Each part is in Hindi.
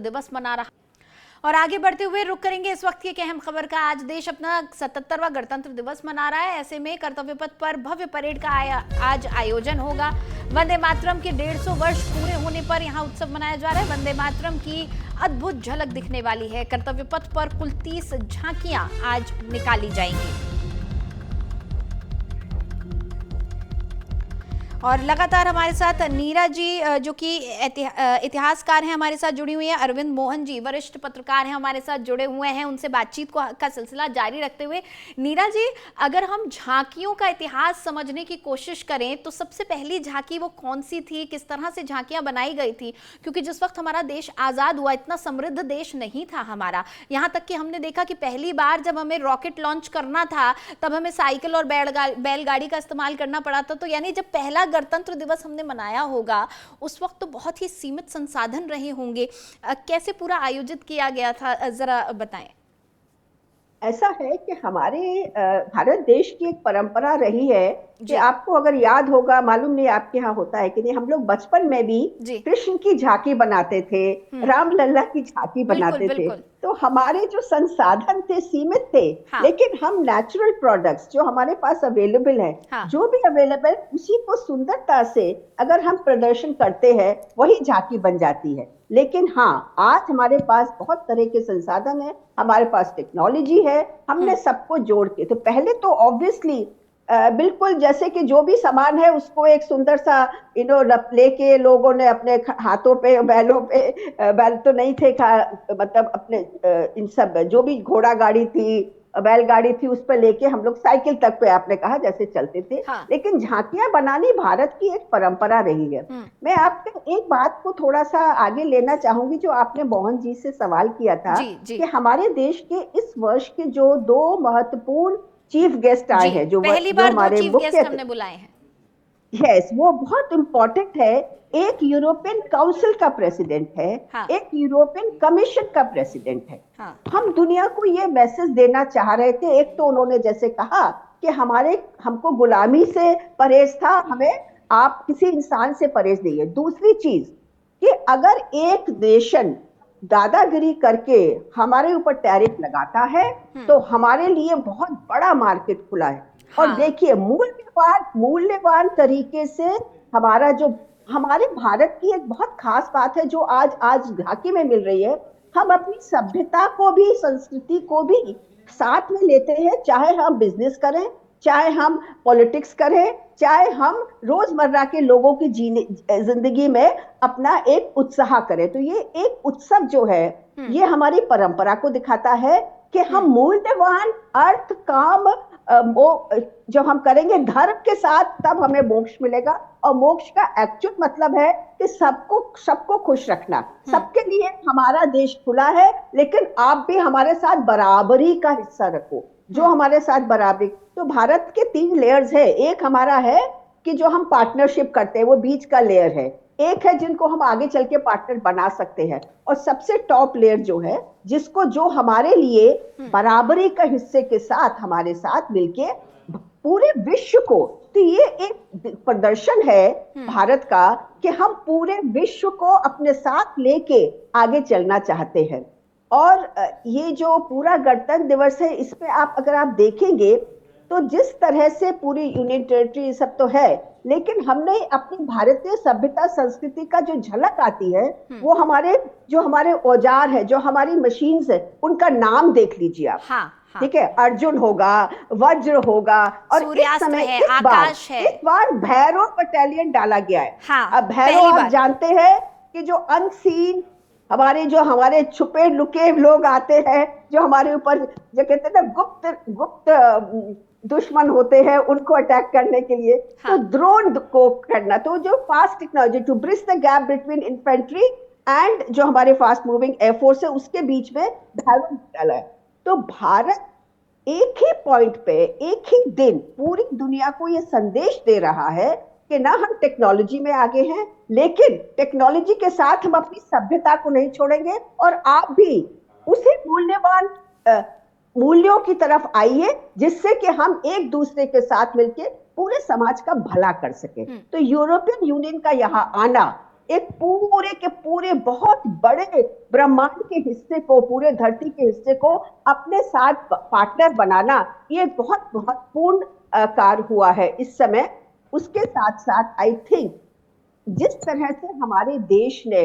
दिवस मना रहा। और आगे बढ़ते हुए रुक करेंगे इस वक्त की एक अहम खबर का। आज देश अपना 77वां गणतंत्र दिवस मना रहा है। ऐसे में कर्तव्य पथ पर भव्य परेड का आज आयोजन होगा। वंदे मातरम के 150 वर्ष पूरे होने पर यहां उत्सव मनाया जा रहा है। वंदे मातरम की अद्भुत झलक दिखने वाली है। कर्तव्य पथ पर कुल 30 झांकियां आज निकाली जाएंगी। और लगातार हमारे साथ नीरा जी जो कि इतिहासकार हैं हमारे साथ जुड़ी हुई हैं। अरविंद मोहन जी वरिष्ठ पत्रकार हैं हमारे साथ जुड़े हुए हैं। उनसे बातचीत का सिलसिला जारी रखते हुए नीरा जी, अगर हम झांकियों का इतिहास समझने की कोशिश करें तो सबसे पहली झांकी वो कौन सी थी, किस तरह से झांकियां बनाई गई थी? क्योंकि जिस वक्त हमारा देश आज़ाद हुआ इतना समृद्ध देश नहीं था हमारा। यहाँ तक कि हमने देखा कि पहली बार जब हमें रॉकेट लॉन्च करना था तब हमें साइकिल और बैलगाड़ी का इस्तेमाल करना पड़ा था। तो यानी जब पहला गणतंत्र दिवस हमने मनाया होगा उस वक्त तो बहुत ही सीमित संसाधन रहे होंगे। कैसे पूरा आयोजित किया गया था, जरा बताएं। ऐसा है कि हमारे भारत देश की एक परंपरा रही है कि आपको अगर याद होगा, मालूम नहीं आपके यहाँ होता है कि नहीं, हम लोग बचपन में भी कृष्ण की झांकी बनाते थे, राम लल्ला की झांकी बनाते थे। तो हमारे जो संसाधन थे सीमित थे, लेकिन हम नेचुरल प्रोडक्ट्स जो हमारे पास अवेलेबल है, जो भी अवेलेबल उसी को सुंदरता से अगर हम प्रदर्शन करते हैं वही झांकी बन जाती है। लेकिन हाँ, आज हमारे पास बहुत तरह के संसाधन है, हमारे पास टेक्नोलॉजी है, हमने सबको जोड़ के। तो पहले तो ऑब्वियसली बिल्कुल जैसे कि जो भी सामान है उसको एक सुंदर सा लेके लोगों ने अपने हाथों पे, बैलों पे, बैल तो नहीं थे, मतलब अपने इन सब जो भी घोड़ा गाड़ी थी, बैलगाड़ी थी, उस पर लेके हम लोग साइकिल तक पे आपने कहा जैसे चलते थे। लेकिन झांकियां बनानी भारत की एक परंपरा रही है। मैं आपके एक बात को थोड़ा सा आगे लेना चाहूंगी जो आपने मोहन जी से सवाल किया था कि हमारे देश के इस वर्ष के जो 2 महत्वपूर्ण चीफ गेस्ट आए हैं, जो पहली बार हमारे मुख्य हमने बुलाए हैं। यस, वो बहुत इंपॉर्टेंट है। एक यूरोपियन काउंसिल का प्रेसिडेंट है, एक यूरोपियन कमीशन का प्रेसिडेंट है। हम दुनिया को ये मैसेज देना चाह रहे थे। एक तो उन्होंने जैसे कहा कि हमको गुलामी से परहेज था, हमें आप किसी इंसान से परहेज नहीं है। दूसरी चीज कि अगर एक नेशन दादागिरी करके हमारे ऊपर टैरिफ लगाता है तो हमारे लिए बहुत बड़ा मार्केट खुला है। और देखिए, मूल्यवान तरीके से हमारे भारत की एक बहुत खास बात है जो आज झांकी में मिल रही है। हम अपनी सभ्यता को भी, संस्कृति को भी साथ में लेते हैं, चाहे हम बिजनेस करें, चाहे हम पॉलिटिक्स करें, चाहे हम रोजमर्रा के लोगों की जिंदगी में अपना एक उत्साह करें। तो ये एक उत्सव जो है ये हमारी परंपरा को दिखाता है कि हम मूल्यवान अर्थ काम जब हम करेंगे धर्म के साथ तब हमें मोक्ष मिलेगा। और मोक्ष का एक्चुअल मतलब है कि सबको खुश रखना। सबके लिए हमारा देश खुला है, लेकिन आप भी हमारे साथ बराबरी का हिस्सा रखो, जो हमारे साथ बराबरी। तो भारत के 3 लेयर्स है। एक हमारा है कि जो हम पार्टनरशिप करते हैं, वो बीच का लेयर है। एक है जिनको हम आगे चल के पार्टनर बना सकते हैं, और सबसे टॉप लेयर जो है जो हमारे लिए बराबरी का हिस्से के साथ हमारे साथ मिलके पूरे विश्व को। तो ये एक प्रदर्शन है भारत का कि हम पूरे विश्व को अपने साथ लेके आगे चलना चाहते हैं। और ये जो पूरा गणतंत्र दिवस है, इसमें अगर आप देखेंगे तो जिस तरह से पूरी यूनियन टेरिटरी सब तो है, लेकिन हमने अपनी भारतीय सभ्यता संस्कृति का जो झलक आती है वो हमारे औजार है, जो हमारी मशीन्स है, उनका नाम देख लीजिए आप। ठीक है, अर्जुन होगा, वज्र होगा, और इस समय इस बार भैरव बटालियन डाला गया है। अब भैरव आप जानते हैं कि जो अनसीन हमारे छुपे लुके लोग आते हैं, जो हमारे ऊपर जो कहते हैं ना गुप्त दुश्मन होते हैं, उनको अटैक करने के लिए। तो ड्रोन को करना, तो जो fast technology to bridge the gap between infantry and जो हमारे फास्ट मूविंग एयरफोर्स है, उसके बीच में भैरव डाला है। तो भारत एक ही पॉइंट पे, एक ही दिन पूरी दुनिया को यह संदेश दे रहा है कि ना हम टेक्नोलॉजी में आगे हैं, लेकिन टेक्नोलॉजी के साथ हम अपनी सभ्यता को नहीं छोड़ेंगे। और आप भी उसी मूल्यवान मूल्यों की तरफ आइए, जिससे कि हम एक दूसरे के साथ मिलकर पूरे समाज का भला कर सके। तो यूरोपियन यूनियन का यहाँ आना एक पूरे के पूरे बहुत बड़े ब्रह्मांड के हिस्से को, पूरे धरती के हिस्से को अपने साथ पार्टनर बनाना, ये बहुत महत्वपूर्ण कार्य हुआ है इस समय। उसके साथ साथ आई थिंक जिस तरह से हमारे देश ने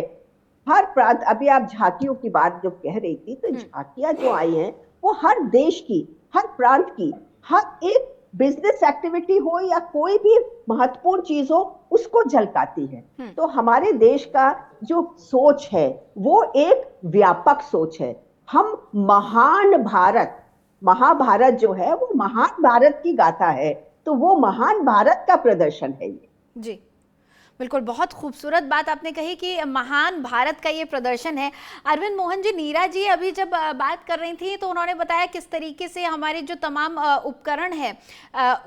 हर प्रांत, अभी आप झांकियों की बात जो कह रही थी, तो झांकियां जो आई हैं वो हर देश की, हर प्रांत की, हर एक बिजनेस एक्टिविटी हो या कोई भी महत्वपूर्ण चीज हो, उसको झलकाती है। तो हमारे देश का जो सोच है वो एक व्यापक सोच है। हम महान भारत, महाभारत जो है वो महान भारत की गाथा है, तो वो महान भारत का प्रदर्शन है ये। जी बिल्कुल, बहुत खूबसूरत बात आपने कही कि महान भारत का ये प्रदर्शन है। अरविंद मोहन जी, नीरा जी अभी जब बात कर रही थी तो उन्होंने बताया किस तरीके से हमारे जो तमाम उपकरण हैं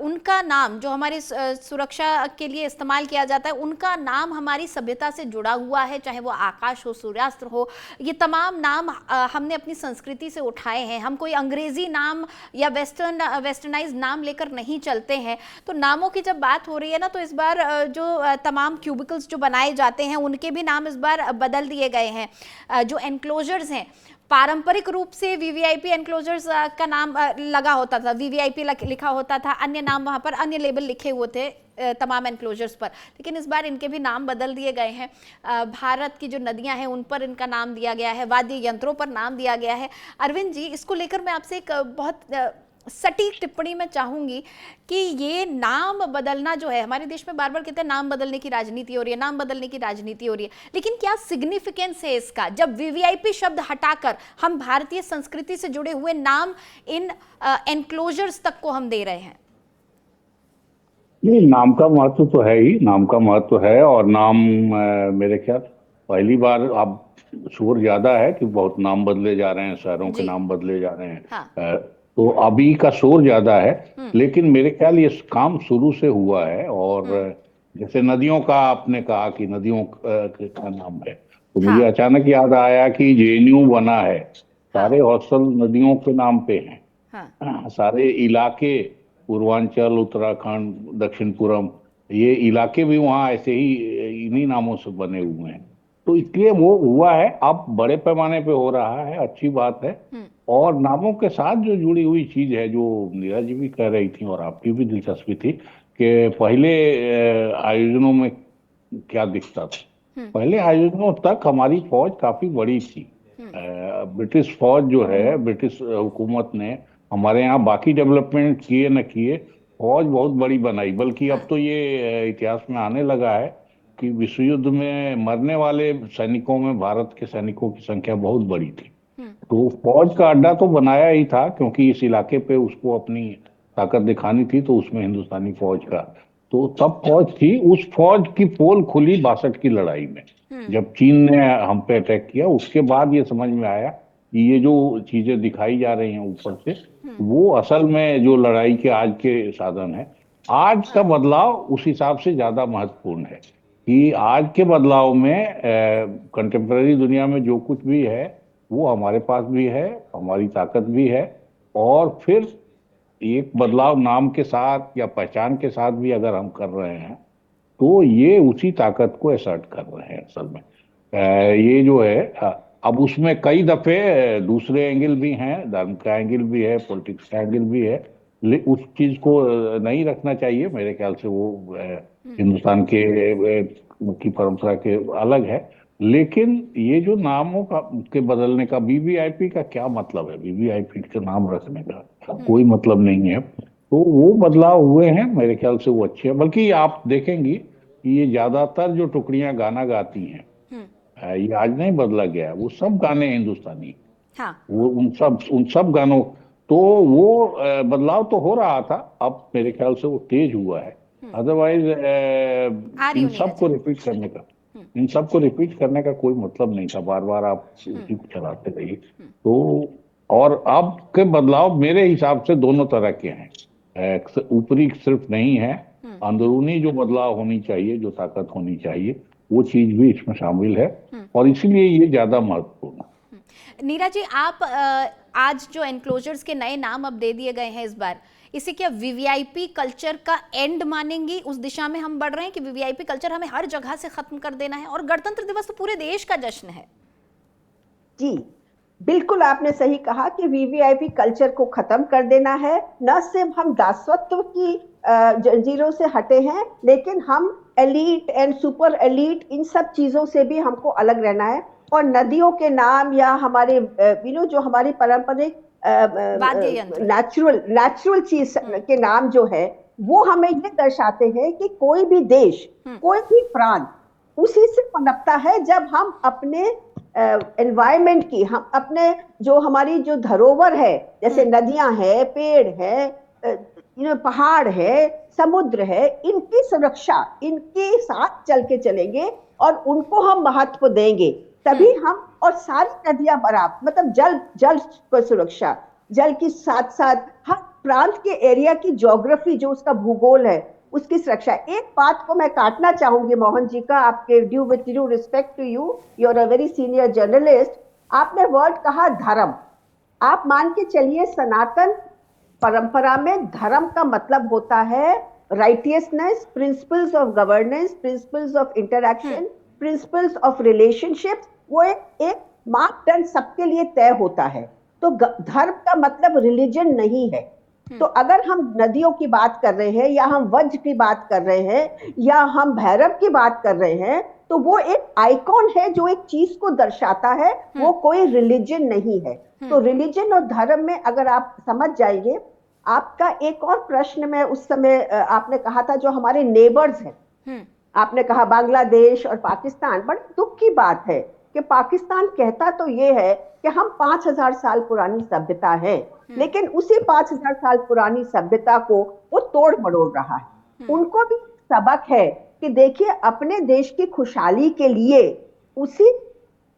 उनका नाम, जो हमारी सुरक्षा के लिए इस्तेमाल किया जाता है, उनका नाम हमारी सभ्यता से जुड़ा हुआ है, चाहे वो आकाश हो, सूर्यास्त्र हो, ये तमाम नाम हमने अपनी संस्कृति से उठाए हैं। हम कोई अंग्रेजी नाम या वेस्टर्नाइज नाम लेकर नहीं चलते हैं। तो नामों की जब बात हो रही है ना, तो इस बार जो तमाम क्यूबिकल्स जो बनाए जाते हैं उनके भी नाम इस बार बदल दिए गए हैं। जो एनक्लोजर्स हैं, पारंपरिक रूप से वीवीआईपी एनक्लोजर्स का नाम लगा होता था, वीवीआईपी लिखा होता था, अन्य नाम वहाँ पर, अन्य लेबल लिखे हुए थे तमाम एनक्लोजर्स पर, लेकिन इस बार इनके भी नाम बदल दिए गए हैं। भारत की जो नदियां हैं उन पर इनका नाम दिया गया है, वाद्य यंत्रों पर नाम दिया गया है। अरविंद जी, इसको लेकर मैं आपसे एक बहुत सटीक टिप्पणी में चाहूंगी कि ये नाम बदलना जो है, हमारे देश में बार बार कहते हैं नाम बदलने की राजनीति हो रही है, नाम बदलने की राजनीति हो रही है, लेकिन क्या सिग्निफिकेंस है इसका जब वीवीआईपी शब्द हटाकर हम भारतीय संस्कृति से जुड़े हुए नाम इन एनक्लोजर्स तक को हम दे रहे हैं? नहीं, नाम का महत्व तो है ही, नाम का महत्व है। और नाम मेरे ख्याल पहली बार अब शोर ज्यादा है कि बहुत नाम बदले जा रहे हैं, शहरों के नाम बदले जा रहे हैं। हाँ। तो अभी का शोर ज्यादा है, लेकिन मेरे ख्याल ये काम शुरू से हुआ है। और जैसे नदियों का आपने कहा कि नदियों का नाम है, तो मुझे अचानक याद आया कि जेएनयू बना है, सारे हॉस्टल नदियों के नाम पे हैं। सारे इलाके, पूर्वांचल, उत्तराखंड, दक्षिण पूर्व, ये इलाके भी वहाँ ऐसे ही इन्हीं नामों से बने हुए हैं। तो इसलिए वो हुआ है, अब बड़े पैमाने पे हो रहा है, अच्छी बात है। और नामों के साथ जो जुड़ी हुई चीज है, जो नीरा जी भी कह रही थी और आपकी भी दिलचस्पी थी, कि पहले आयोजनों में क्या दिखता था। पहले आयोजनों तक हमारी फौज काफी बड़ी थी। ब्रिटिश फौज जो है, ब्रिटिश हुकूमत ने हमारे यहाँ बाकी डेवलपमेंट किए न किए, फौज बहुत बड़ी बनाई। बल्कि अब तो ये इतिहास में आने लगा है कि विश्व युद्ध में मरने वाले सैनिकों में भारत के सैनिकों की संख्या बहुत बड़ी थी। तो फौज का अड्डा तो बनाया ही था, क्योंकि इस इलाके पे उसको अपनी ताकत दिखानी थी, तो उसमें हिंदुस्तानी फौज का तो तब फौज थी। उस फौज की पोल खुली 62 की लड़ाई में, जब चीन ने हम पे अटैक किया। उसके बाद ये समझ में आया कि ये जो चीजें दिखाई जा रही हैं ऊपर से, वो असल में जो लड़ाई के आज के साधन है। आज का बदलाव उस हिसाब से ज्यादा महत्वपूर्ण है कि आज के बदलाव में कंटेम्प्रेरी दुनिया में जो कुछ भी है वो हमारे पास भी है, हमारी ताकत भी है। और फिर एक बदलाव नाम के साथ या पहचान के साथ भी अगर हम कर रहे हैं, तो ये उसी ताकत को असर्ट कर रहे हैं असल में। ये जो है, अब उसमें कई दफे दूसरे एंगल भी हैं, धर्म का एंगल भी है, पॉलिटिक्स का एंगल भी है। उस चीज को नहीं रखना चाहिए मेरे ख्याल से, वो हिंदुस्तान की परंपरा के अलग है। लेकिन ये जो नामों के बदलने का, वीवीआईपी का क्या मतलब है? वीवीआईपी का नाम रखने का कोई मतलब नहीं है। तो वो बदलाव हुए हैं, मेरे ख्याल से वो अच्छे हैं। बल्कि आप देखेंगी कि ये ज्यादातर जो टुकड़ियां गाना गाती हैं, ये आज नहीं बदला गया, वो सब गाने हिंदुस्तानी। वो उन सब गानों, तो वो बदलाव तो हो रहा था, अब मेरे ख्याल से वो तेज हुआ है। अदरवाइज इन सबको रिपीट करने का कोई मतलब नहीं था। बार बार आप उसी को चलाते रहिए। तो और अब के बदलाव मेरे हिसाब से दोनों तरह के हैं, ऊपरी सिर्फ नहीं है, अंदरूनी जो बदलाव होनी चाहिए, जो ताकत होनी चाहिए, वो चीज भी इसमें शामिल है। और इसीलिए ये ज्यादा महत्वपूर्ण है। नीरा जी, आप आज जो एनक्लोजर्स के नए नाम अब दे दिए गए हैं इस बार, इसे क्या वीवीआईपी कल्चर का एंड मानेंगी? उस दिशा में हम बढ़ रहे हैं कि वीवीआईपी कल्चर हमें हर जगह से खत्म कर देना है, और गणतंत्र दिवस तो पूरे देश का जश्न है। जी बिल्कुल, आपने सही कहा कि वीवीआईपी कल्चर को खत्म कर देना है। न सिर्फ हम दासत्व की जंजीरों से हटे हैं, लेकिन हम एलीट एंड सुपर एलीट इन सब चीजों से भी हमको अलग रहना है। और नदियों के नाम या हमारे जो हमारी पारंपरिक नेचुरल चीज के नाम जो है, वो हमें ये दर्शाते हैं कि कोई भी देश, कोई भी प्रांत उसी से पनपता है जब हम अपने एनवायरमेंट की, हम अपने जो हमारी जो धरोहर है, जैसे नदियां है, पेड़ है, पहाड़ है, समुद्र है, इनकी सुरक्षा, इनके साथ चल के चलेंगे और उनको हम महत्व देंगे, तभी हम, और सारी नदियां बराबर, मतलब जल पर सुरक्षा, जल के साथ साथ हर प्रांत के एरिया की ज्योग्राफी, जो उसका भूगोल है, उसकी सुरक्षा। एक बात को मैं काटना चाहूंगी मोहन जी का, आपके due respect to you are a very senior journalist. आपने वर्ड कहा धर्म। आप मान के चलिए, सनातन परंपरा में धर्म का मतलब होता है righteousness, principles of governance, principles of interaction, principles of relationship. वो एक मापदंड सबके लिए तय होता है। तो धर्म का मतलब रिलीजन नहीं है। तो अगर हम नदियों की बात कर रहे हैं, या हम वज्र की बात कर रहे हैं, या हम भैरव की बात कर रहे हैं, तो वो एक आइकॉन है जो एक चीज को दर्शाता है, वो कोई रिलीजन नहीं है। तो रिलीजन और धर्म में अगर आप समझ जाएंगे। आपका एक और प्रश्न में उस समय आपने कहा था, जो हमारे नेबर्स हैं, आपने कहा बांग्लादेश और पाकिस्तान। बड़ी दुख की बात है कि पाकिस्तान कहता तो ये है कि हम 5000 साल पुरानी सभ्यता है, लेकिन उसी 5000 साल पुरानी सभ्यता को वो तोड़ मरोड़ रहा है। उनको भी सबक है कि देखिए, अपने देश की खुशहाली के लिए उसी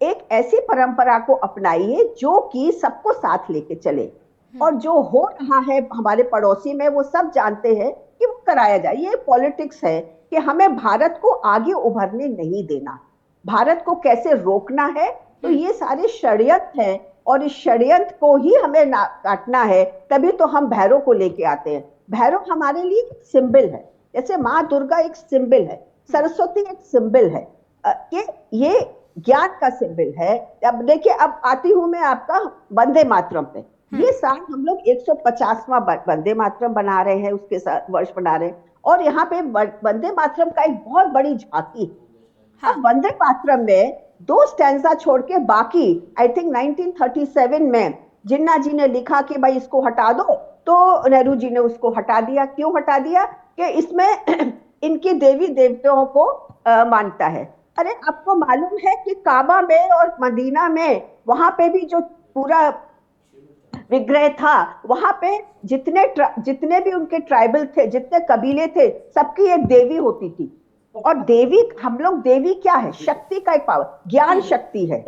एक ऐसी परंपरा को अपनाइए जो कि सबको साथ लेके चले। और जो हो रहा है हमारे पड़ोसी में, वो सब जानते हैं कि वो कराया जाए। ये पॉलिटिक्स है कि हमें भारत को आगे उभरने नहीं देना, भारत को कैसे रोकना है। तो ये सारे षड्यंत्र हैं, और इस षड्यंत्र को ही हमें काटना है। तभी तो हम भैरव को लेके आते हैं। भैरव हमारे लिए एक सिंबल है, जैसे माँ दुर्गा एक सिंबल है, सरस्वती एक सिंबल है, कि ये ज्ञान का सिंबल है। अब देखिए, अब आती हूं मैं आपका वंदे मातरम पे। ये साल हम लोग 150वां वंदे मातरम बना रहे हैं, उसके साथ वर्ष बना रहे हैं। और यहाँ पे वंदे मातरम का एक बहुत बड़ी झांकी। अब वंदे मातरम में 2 स्टैंजा छोड़ के बाकी, आई थिंक 1937 में जिन्ना जी ने लिखा कि भाई इसको हटा दो, तो नेहरू जी ने उसको हटा दिया। क्यों हटा दिया? कि इसमें इनकी देवी देवताओं को मानता है। अरे आपको मालूम है कि काबा में और मदीना में, वहां पे भी जो पूरा विग्रह था, वहां पे जितने भी उनके ट्राइबल थे, जितने कबीले थे, सबकी एक देवी होती थी। और देवी, हम लोग देवी क्या है? शक्ति का एक पावर, ज्ञान शक्ति है,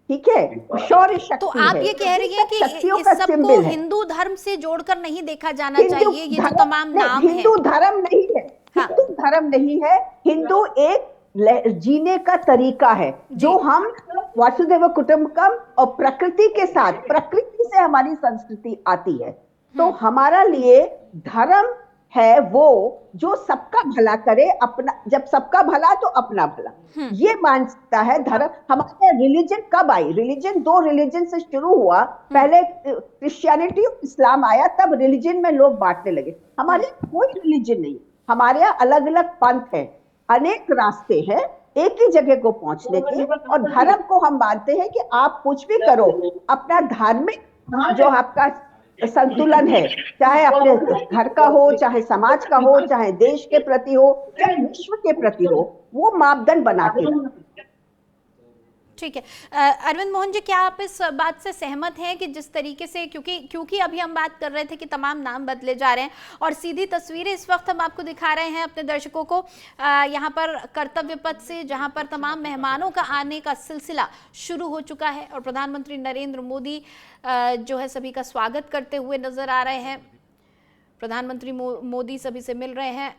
ठीक है, शौर्य शक्ति। तो आप ये कह रही हैं कि इस सबको हिंदू धर्म से जोड़कर नहीं देखा जाना चाहिए, ये जो तमाम नाम है? हिंदू धर्म नहीं है, हिंदू धर्म नहीं है। हिंदू एक जीने का तरीका है, जो हम वासुदेव कुटुंबकम और प्रकृति के साथ, प्रकृति से हमारी संस्कृति आती है। तो हमारा लिए धर्म है वो जो सबका भला करे, अपना, जब सबका भला तो अपना भला, ये मानता है धर्म। हमारे रिलीजन कब आई? रिलीजन 2 रिलीजन से शुरू हुआ। पहले क्रिश्चियनिटी और इस्लाम आया, तब रिलीजन में लोग बांटने लगे। हमारे कोई रिलीजन नहीं, हमारे यहाँ अलग अलग पंथ है, अनेक रास्ते हैं एक ही जगह को पहुंचने के। और धर्म को हम मानते हैं कि आप कुछ भी करो, अपना धार्मिक जो आपका संतुलन है, चाहे अपने घर का हो, चाहे समाज का हो, चाहे देश के प्रति हो, चाहे विश्व के प्रति हो, वो मापदंड बना के। ठीक है। अरविंद मोहन जी, क्या आप इस बात से सहमत हैं कि जिस तरीके से, क्योंकि अभी हम बात कर रहे थे कि तमाम नाम बदले जा रहे हैं, और सीधी तस्वीरें इस वक्त हम आपको दिखा रहे हैं अपने दर्शकों को, यहाँ पर कर्तव्य पथ से, जहाँ पर तमाम मेहमानों का आने का सिलसिला शुरू हो चुका है, और प्रधानमंत्री नरेंद्र मोदी जो है सभी का स्वागत करते हुए नजर आ रहे हैं। प्रधानमंत्री मोदी सभी से मिल रहे हैं,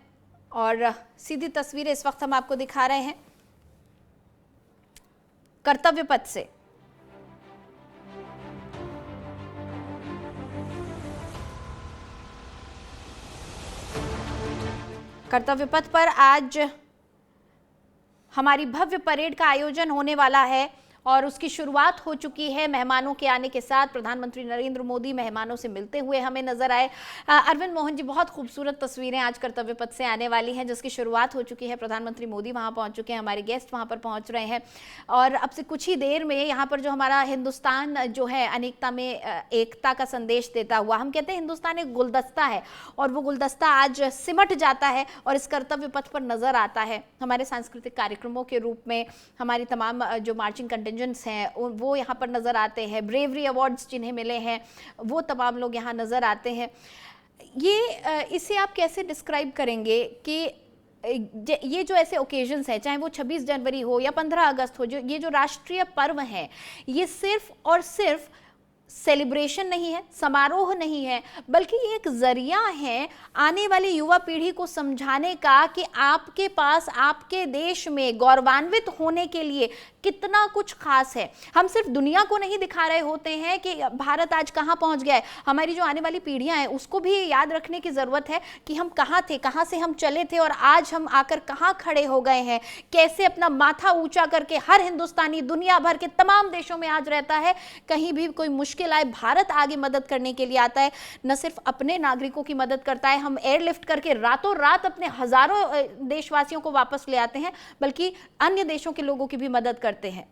और सीधी तस्वीरें इस वक्त हम आपको दिखा रहे हैं कर्तव्य पथ से। कर्तव्य पथ पर आज हमारी भव्य परेड का आयोजन होने वाला है और उसकी शुरुआत हो चुकी है। मेहमानों के आने के साथ प्रधानमंत्री नरेंद्र मोदी मेहमानों से मिलते हुए हमें नजर आए। अरविंद मोहन जी, बहुत खूबसूरत तस्वीरें आज कर्तव्य पथ से आने वाली हैं, जिसकी शुरुआत हो चुकी है। प्रधानमंत्री मोदी वहां पहुंच चुके हैं, हमारे गेस्ट वहां पर पहुंच रहे हैं और अब से कुछ ही देर में यहाँ पर जो हमारा हिंदुस्तान जो है अनेकता में एकता का संदेश देता हुआ, हम कहते हैं हिंदुस्तान एक गुलदस्ता है और वो गुलदस्ता आज सिमट जाता है और इस कर्तव्य पथ पर नजर आता है। हमारे सांस्कृतिक कार्यक्रमों के रूप में हमारी तमाम जो मार्चिंग कंटिजेंट्स हैं वो यहाँ पर नजर आते हैं। ब्रेवरी अवार्ड्स जिन्हें मिले हैं वो तमाम लोग यहाँ नजर आते हैं। ये इसे आप कैसे डिस्क्राइब करेंगे कि ये जो ऐसे ओकेजन्स हैं, चाहे वो 26 जनवरी हो या 15 अगस्त हो, जो ये जो राष्ट्रीय पर्व हैं, ये सिर्फ और सिर्फ सेलिब्रेशन नहीं है, समारोह नहीं है, बल्कि ये एक जरिया है आने वाली युवा पीढ़ी को समझाने का कि आपके पास आपके देश में गौरवान्वित होने के लिए कितना कुछ खास है। हम सिर्फ दुनिया को नहीं दिखा रहे होते हैं कि भारत आज कहाँ पहुँच गया है, हमारी जो आने वाली पीढ़ियाँ हैं उसको भी याद रखने की ज़रूरत है कि हम कहाँ थे, कहाँ से हम चले थे और आज हम आकर कहाँ खड़े हो गए हैं। कैसे अपना माथा ऊंचा करके हर हिंदुस्तानी दुनिया भर के तमाम देशों में आज रहता है। कहीं भी कोई मुश्किल आए, भारत आगे मदद करने के लिए आता है, न सिर्फ अपने नागरिकों की मदद करता है, हम एयरलिफ्ट करके रातों रात अपने हजारों देशवासियों को वापस ले आते हैं, बल्कि अन्य देशों के लोगों की भी मदद करते हैं।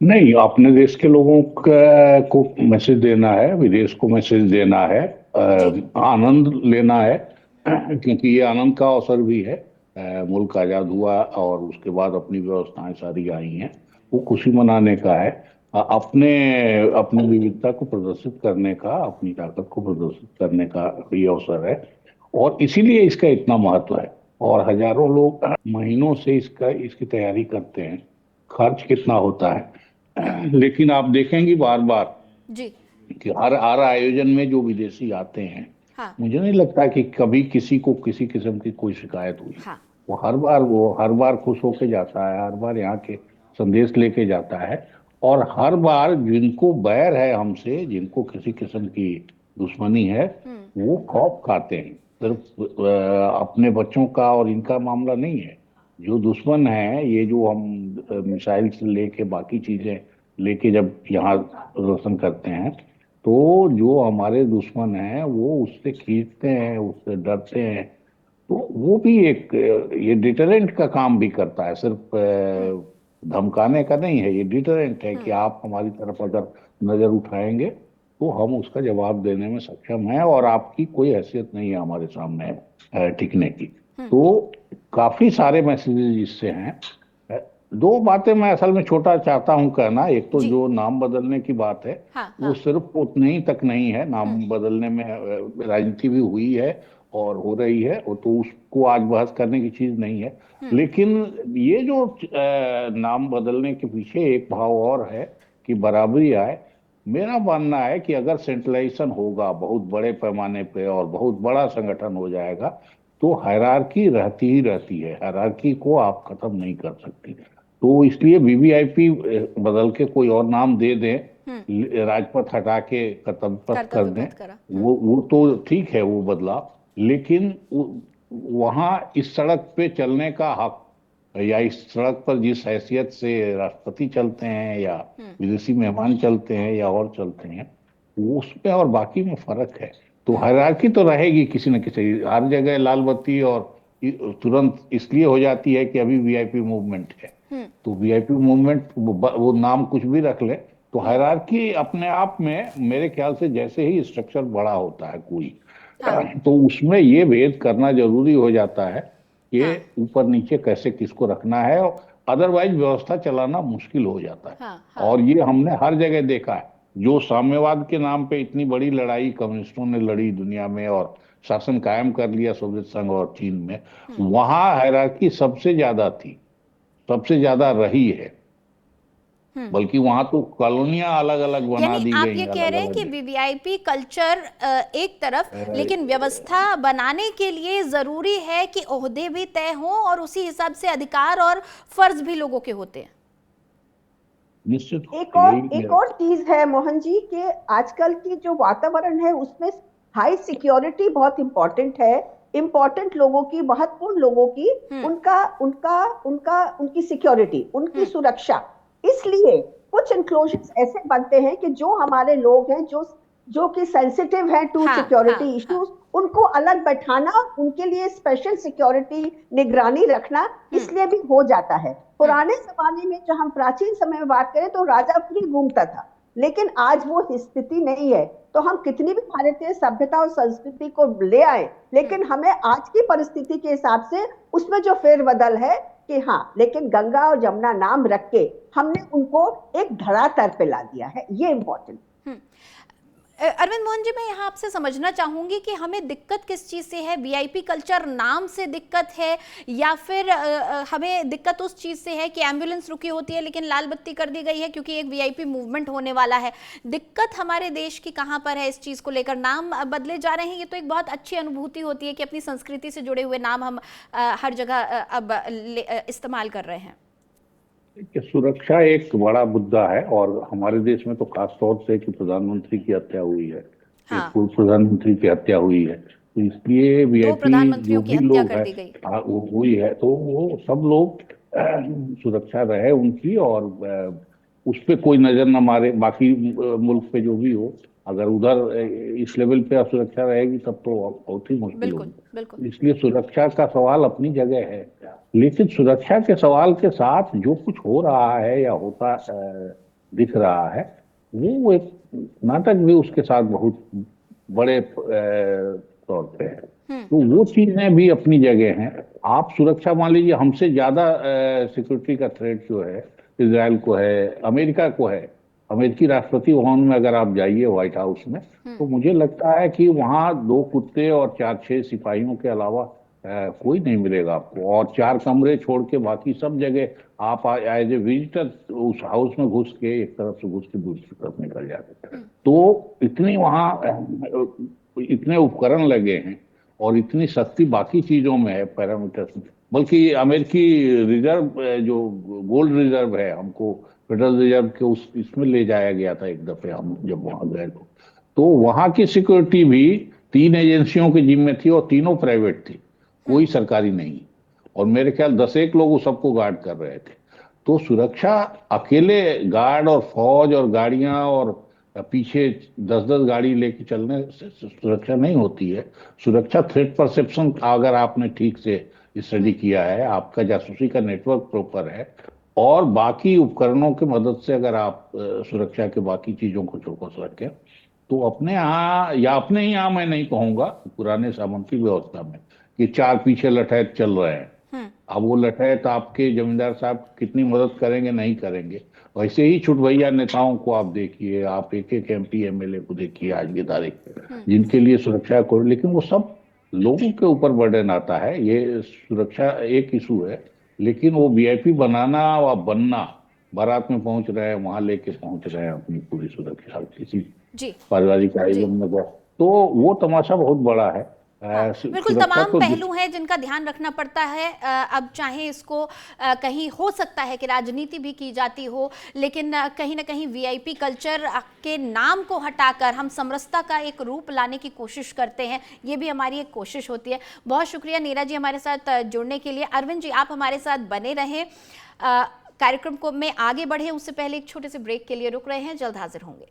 नहीं, अपने देश के लोगों को मैसेज देना है, विदेश को मैसेज देना है, आनंद लेना है, क्योंकि ये आनंद का अवसर भी है। मुल्क आजाद हुआ और उसके बाद अपनी व्यवस्थाएं सारी आई हैं, वो खुशी मनाने का है, अपनी विविधता को प्रदर्शित करने का, अपनी ताकत को प्रदर्शित करने का ये अवसर है और इसीलिए इसका इतना महत्व है। और हजारों लोग महीनों से इसकी तैयारी करते हैं। खर्च कितना होता है, लेकिन आप देखेंगे बार बार जी कि हर आयोजन में जो विदेशी आते हैं, हाँ। मुझे नहीं लगता कि कभी किसी को किसी किस्म की कोई शिकायत हुई। हाँ। वो हर बार खुश होके जाता है, हर बार यहाँ के संदेश लेके जाता है और हर बार जिनको बैर है हमसे, जिनको किसी किस्म की दुश्मनी है, वो खौफ खाते हैं। सिर्फ अपने बच्चों का और इनका मामला नहीं है, जो दुश्मन है, ये जो हम मिसाइल से लेके बाकी चीजें लेके जब यहाँ प्रदर्शन करते हैं, तो जो हमारे दुश्मन हैं वो उससे खींचते हैं, उससे डरते हैं, तो वो भी एक ये डिटरेंट का काम भी करता है। सिर्फ धमकाने का नहीं है, ये डिटरेंट है कि आप हमारी तरफ अगर नजर उठाएंगे तो हम उसका जवाब देने में सक्षम हैं और आपकी कोई हैसियत नहीं है हमारे सामने टिकने की। तो काफी सारे मैसेजेस इससे हैं। दो बातें मैं असल में छोटा चाहता हूं कहना। एक तो जो नाम बदलने की बात है, वो सिर्फ उतने ही तक नहीं है, नाम बदलने में राजनीति भी हुई है और हो रही है, तो उसको आज बहस करने की चीज नहीं है। लेकिन ये जो नाम बदलने के पीछे एक भाव और है कि बराबरी आए। मेरा मानना है कि अगर सेंट्रलाइजेशन होगा बहुत बड़े पैमाने पे और बहुत बड़ा संगठन हो जाएगा, तो हायरार्की रहती ही रहती है, हायरार्की को आप खत्म नहीं कर सकती। तो इसलिए वीवीआईपी बदल के कोई और नाम दे दें, राजपथ हटा के कर्तव्य पथ कर दें, वो तो ठीक है, वो बदला, लेकिन वहां इस सड़क पे चलने का हक या इस सड़क पर जिस हैसियत से राष्ट्रपति चलते हैं या विदेशी मेहमान चलते हैं या और चलते हैं, वो उसमें और बाकी में फर्क है। तो हायरार्की तो रहेगी किसी न किसी, हर जगह लाल बत्ती और तुरंत इसलिए हो जाती है कि अभी वीआईपी मूवमेंट है, तो वीआईपी मूवमेंट वो नाम कुछ भी रख ले, तो हायरार्की अपने आप में मेरे ख्याल से जैसे ही स्ट्रक्चर बड़ा होता है कोई, तो उसमें ये भेद करना जरूरी हो जाता है कि ऊपर नीचे कैसे किसको रखना है, अदरवाइज व्यवस्था चलाना मुश्किल हो जाता है। और ये हमने हर जगह देखा है। जो साम्यवाद के नाम पे इतनी बड़ी लड़ाई कम्युनिस्टों ने लड़ी दुनिया में और शासन कायम कर लिया सोवियत संघ और चीन में, वहां हायरार्की सबसे ज्यादा थी, सबसे ज्यादा रही है, बल्कि वहां तो कॉलोनियां अलग अलग बना दी गई। आप ये कह रहे हैं कि वीवीआईपी कल्चर एक तरफ, लेकिन व्यवस्था बनाने के लिए जरूरी है कि ओहदे भी तय हों और उसी हिसाब से अधिकार और फर्ज भी लोगों के होते हैं। निश्चित। एक और चीज है मोहन जी कि आजकल की जो वातावरण है उसमें हाई सिक्योरिटी बहुत इंपॉर्टेंट है। इम्पोर्टेंट लोगों की, महत्वपूर्ण लोगों की उनकी सिक्योरिटी, उनकी सुरक्षा। इसलिए कुछ इंक्लोजर्स ऐसे बनते हैं कि जो हमारे लोग हैं, जो कि सेंसिटिव है टू सिक्योरिटी इश्यूज, उनको अलग बैठाना, उनके लिए स्पेशल सिक्योरिटी निगरानी रखना, इसलिए भी हो जाता है। पुराने जमाने में, जो हम प्राचीन समय में बात करें, तो राजा फ्री घूमता था, लेकिन आज वो स्थिति नहीं है। तो हम कितनी भी भारतीय सभ्यता और संस्कृति को ले आए, लेकिन हमें आज की परिस्थिति के हिसाब से उसमें जो फेरबदल है कि हाँ, लेकिन गंगा और जमुना नाम रख के हमने उनको एक धरातल पे ला दिया है, ये इंपॉर्टेंट। अरविंद मोहन जी, मैं यहाँ आपसे समझना चाहूंगी कि हमें दिक्कत किस चीज़ से है? वीआईपी कल्चर नाम से दिक्कत है, या फिर हमें दिक्कत उस चीज़ से है कि एम्बुलेंस रुकी होती है लेकिन लाल बत्ती कर दी गई है क्योंकि एक वीआईपी मूवमेंट होने वाला है? दिक्कत हमारे देश की कहाँ पर है? इस चीज़ को लेकर नाम बदले जा रहे हैं, ये तो एक बहुत अच्छी अनुभूति होती है कि अपनी संस्कृति से जुड़े हुए नाम हम हर जगह अब इस्तेमाल कर रहे हैं। सुरक्षा एक बड़ा मुद्दा है, और हमारे देश में तो खास तौर से कि प्रधानमंत्री की हत्या हुई है, पूर्व प्रधानमंत्री की हत्या हुई है, तो इसलिए वीआईपी जो भी लोग है हुई है, तो वो सब लोग सुरक्षा रहे उनकी, और उस पर कोई नजर न मारे। बाकी मुल्क पे जो भी हो, अगर उधर इस लेवल पे असुरक्षा रहेगी तब तो बहुत ही मुश्किल होगी। इसलिए सुरक्षा का सवाल अपनी जगह है, लेकिन सुरक्षा के सवाल के साथ जो कुछ हो रहा है या होता दिख रहा है, वो एक नाटक भी उसके साथ बहुत बड़े तौर पे है। तो वो चीजें भी अपनी जगह हैं। आप सुरक्षा, मान लीजिए हमसे ज्यादा सिक्योरिटी का थ्रेट जो है इजराइल को है, अमेरिका को है। अमेरिकी राष्ट्रपति भवन में अगर आप जाइए, व्हाइट हाउस में, तो मुझे लगता है कि वहाँ 2 कुत्ते और 4-6 सिपाहियों के अलावा कोई नहीं मिलेगा आपको, और 4 कमरे छोड़ के बाकी सब जगह आप एज ए विजिटर उस हाउस में घुस के एक तरफ से घुस के दूसरी तरफ निकल जाते हैं। तो इतनी वहाँ इतने उपकरण लगे हैं और इतनी सख्ती बाकी चीजों में है, पैरामीटर्स में। बल्कि अमेरिकी रिजर्व, जो गोल्ड रिजर्व है, हमको फेडरल रिजर्व के उस इसमें ले जाया गया था एक दफे, हम जब वहां गए तो वहां की सिक्योरिटी भी 3 एजेंसियों के जिम्मे थी, और तीनों प्राइवेट थी, कोई सरकारी नहीं। और मेरे ख्याल 10-1 लोग सबको गार्ड कर रहे थे। तो सुरक्षा अकेले गार्ड और फौज और गाड़ियां और पीछे 10-10 गाड़ी लेके चलने से सुरक्षा नहीं होती है। सुरक्षा थ्रेट परसेप्शन, अगर आपने ठीक से स्टडी किया है, आपका जासूसी का नेटवर्क प्रॉपर है, और बाकी उपकरणों की मदद से अगर आप सुरक्षा के बाकी चीजों को चौकस रखें, तो अपने यहाँ, या अपने ही यहाँ मैं नहीं कहूंगा, पुराने सामंती व्यवस्था में कि 4 पीछे लठैत चल रहे हैं, अब वो लठैत आपके जमींदार साहब कितनी मदद करेंगे, नहीं करेंगे। वैसे ही छुटभैया नेताओं को आप देखिए, आप एक एमपी एमएलए को देखिए आज की तारीख में, जिनके लिए सुरक्षा को, लेकिन वो सब लोगों के ऊपर बर्डन आता है। ये सुरक्षा एक इशू है, लेकिन वो वीआईपी बनाना और बनना, बारात में पहुंच रहे हैं, वहां लेके पहुंच रहे हैं अपनी पूरी सुरक्षा किसी पारिवारिक आयोजन में, तो वो तमाशा बहुत बड़ा है। बिल्कुल, तमाम पहलू हैं जिनका ध्यान रखना पड़ता है। अब चाहे इसको कहीं हो सकता है कि राजनीति भी की जाती हो, लेकिन कहीं ना कहीं वीआईपी कल्चर के नाम को हटाकर हम समरसता का एक रूप लाने की कोशिश करते हैं, ये भी हमारी एक कोशिश होती है। बहुत शुक्रिया नीरा जी हमारे साथ जुड़ने के लिए। अरविंद जी, आप हमारे साथ बने रहें, कार्यक्रम को में आगे बढ़े उससे पहले एक छोटे से ब्रेक के लिए रुक रहे हैं, जल्द हाजिर होंगे।